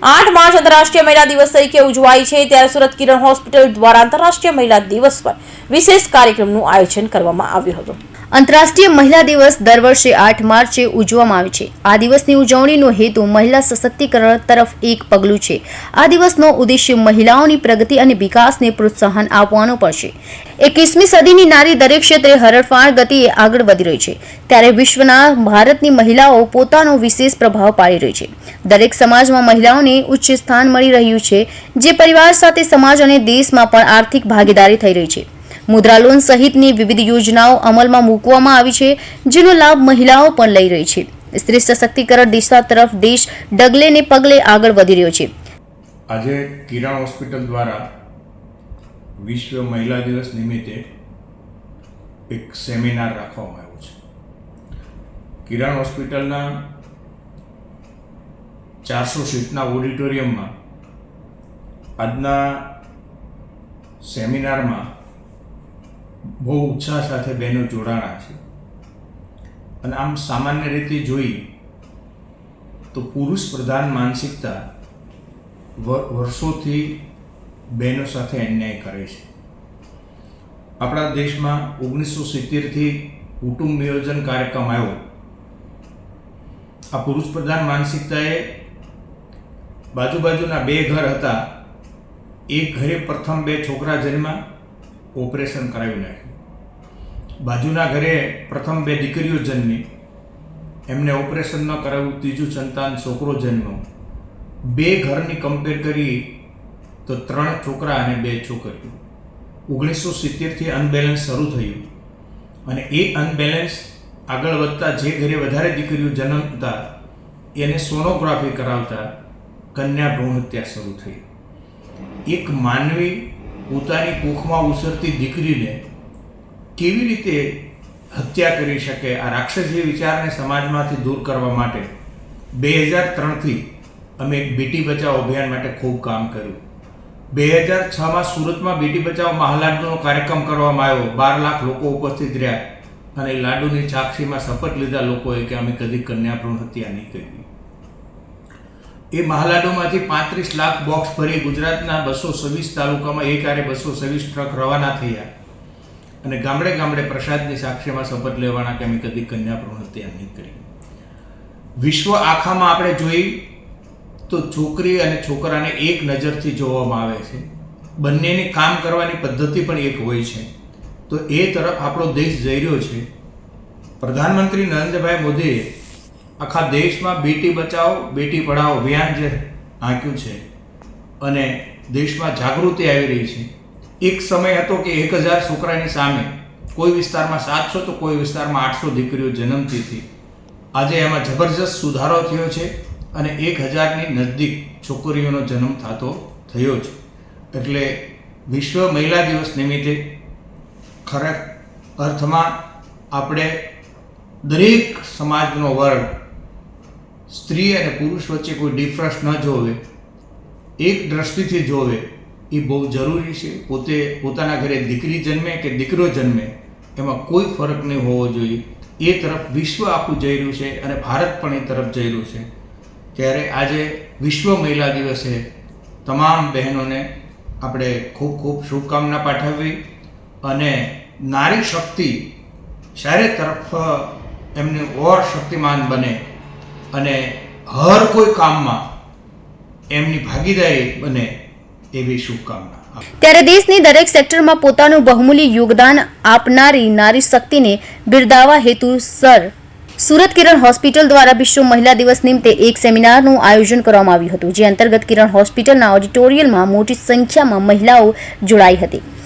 8 March આંતરરાષ્ટ્રીય મહિલા દિવસ તરીકે ઉજવાય છે, ત્યારે સુરત કિરણ હોસ્પિટલ દ્વારા આંતરરાષ્ટ્રીય મહિલા દિવસ પર વિશેષ કાર્યક્રમનું આયોજન કરવામાં આવ્યું હતું। આંતરરાષ્ટ્રીય મહિલા દિવસ દર વર્ષે 8 માર્ચે ઉજવવામાં આવે છે। આ દિવસની ઉજવણીનો હેતુ મહિલા સશક્તિકરણ તરફ એક પગલું છે। આ દિવસનો ઉદ્દેશ્ય મહિલાઓની પ્રગતિ અને વિકાસને પ્રોત્સાહન આપવાનો પણ છે। 21મી સદીની નારી દરેક ક્ષેત્રે હરણફાળ ગતિએ આગળ વધી રહી છે, ત્યારે વિશ્વના ભારતની મહિલાઓ પોતાનો વિશેષ પ્રભાવ પાડી રહી છે। દરેક સમાજમાં મહિલાઓને ઉચ્ચ સ્થાન મળી રહ્યું છે, જે પરિવાર સાથે સમાજ અને દેશમાં પણ આર્થિક ભાગીદારી થઈ રહી છે। મુદ્રા લોન સહિતની વિવિધ યોજનાઓ અમલમાં મૂકવામાં આવી છે, જેનો લાભ મહિલાઓ પણ લઈ રહી છે। સ્ત્રી સશક્તિકરણ દિશા તરફ દેશ ડગલે ને પગલે આગળ વધી રહ્યો છે। આજે કિરણ હોસ્પિટલ દ્વારા વિશ્વ મહિલા દિવસ નિમિત્તે એક સેમિનાર રાખવામાં આવ્યો છે। કિરણ હોસ્પિટલના 400 સીટના ઓડિટોરિયમમાં આજના સેમિનારમાં બહુ ઉત્સાહ સાથે બહેનો જોડાણા છે, અને આમ સામાન્ય રીતે જોઈએ તો પુરુષ પ્રધાન માનસિકતા વર્ષોથી બહેનો સાથે અન્યાય કરે છે। આપણા દેશમાં 1970થી કુટુંબ નિયોજન કાર્યક્રમ આવ્યો। આ પુરુષ પ્રધાન માનસિકતાએ બાજુબાજુના 2 ઘર હતા, એક ઘરે પ્રથમ 2 છોકરા જન્મ્યા, ઓપરેશન કરાવી નાખ્યું। બાજુના ઘરે પ્રથમ 2 દીકરીઓ જન્મી, એમને ઓપરેશન ન કરાવ્યું, ત્રીજું સંતાન છોકરો જન્મ્યો। 2 ઘરની કમ્પેર કરી તો 3 છોકરા અને 2 છોકરીઓ। 1970થી અનબેલેન્સ શરૂ થયું, અને એ અનબેલેન્સ આગળ વધતા જે ઘરે વધારે દીકરીઓ જન્મતા એને સોનોગ્રાફી કરાવતા કન્યા ભ્રૂણ હત્યા શરૂ થઈ। એક માનવી પોતાની કુખમાં ઉછરતી દીકરીને કેવી રીતે હત્યા કરી શકે? આ રાક્ષસી વિચારને સમાજમાંથી દૂર કરવા માટે 2003થી અમે એક બેટી બચાવો અભિયાન માટે ખૂબ કામ કર્યું। 2006માં સુરતમાં બેટી બચાવો મહાલાડુનો કાર્યક્રમ કરવામાં આવ્યો। 12 લાખ લોકો ઉપસ્થિત રહ્યા, અને લાડુની સાક્ષીમાં શપથ લીધા લોકોએ કે અમે કદી કન્યા ભ્રૂણ હત્યા નહીં કરી। એ મહાલાડુમાંથી 35 લાખ બોક્સ ભરી ગુજરાતના 226 તાલુકામાં એકારે 226 ટ્રક રવાના થયા, અને ગામડે ગામડે પ્રસાદની સાક્ષીમાં શપથ લેવાના કે અમે કદી કન્યા ભ્રૂણ હત્યા નહીં કરી। વિશ્વ આખામાં આપણે જોઈ તો છોકરી અને છોકરાને એક નજરથી જોવામાં આવે છે, બંનેની કામ કરવાની પદ્ધતિ પણ એક હોય છે। તો એ તરફ આપણો દેશ જઈ રહ્યો છે। પ્રધાનમંત્રી નરેન્દ્રભાઈ મોદીએ આખા દેશમાં બેટી બચાવો બેટી પઢાઓ અભિયાન જે આંક્યું છે, અને દેશમાં જાગૃતિ આવી રહી છે। એક સમય હતો કે 1000 છોકરાની સામે કોઈ વિસ્તારમાં 700 તો કોઈ વિસ્તારમાં 800 દીકરીઓ જન્મતી હતી। આજે એમાં જબરજસ્ત સુધારો થયો છે, અને 1000ની નજદીક છોકરીઓનો જન્મ થયો છે। એટલે વિશ્વ મહિલા દિવસ નિમિત્તે ખરા અર્થમાં આપણે દરેક સમાજનો વર્ગ સ્ત્રી અને પુરુષ વચ્ચે કોઈ ડિફરન્સ ન જોવે, એક દ્રષ્ટિથી જોવે, એ બહુ જરૂરી છે। પોતાના ઘરે દીકરી જન્મે કે દીકરો જન્મે એમાં કોઈ ફરક નહીં હોવો જોઈએ। એ તરફ વિશ્વ આખું જઈ રહ્યું છે, અને ભારત પણ એ તરફ જઈ રહ્યું છે। ત્યારે આજે વિશ્વ મહિલા દિવસે તમામ બહેનોને આપણે ખૂબ ખૂબ શુભકામના પાઠવવી, અને નારી શક્તિ ચારે તરફ એમની ઓર શક્તિમાન બને, અને હર કોઈ કામમાં એમની ભાગીદારી બને, એવી શુભકામના। ત્યારે દેશની દરેક સેક્ટરમાં પોતાનું બહુમૂલ્ય યોગદાન આપનારી નારી શક્તિને બિરદાવવા હેતુસર સુરત કિરણ હોસ્પિટલ દ્વારા વિશ્વ મહિલા દિવસ નિમિત્તે એક સેમિનારનું આયોજન કરવામાં આવ્યું હતું, જે અંતર્ગત કિરણ હોસ્પિટલના ઓડિટોરિયમમાં મોટી સંખ્યામાં મહિલાઓ જોડાઈ હતી।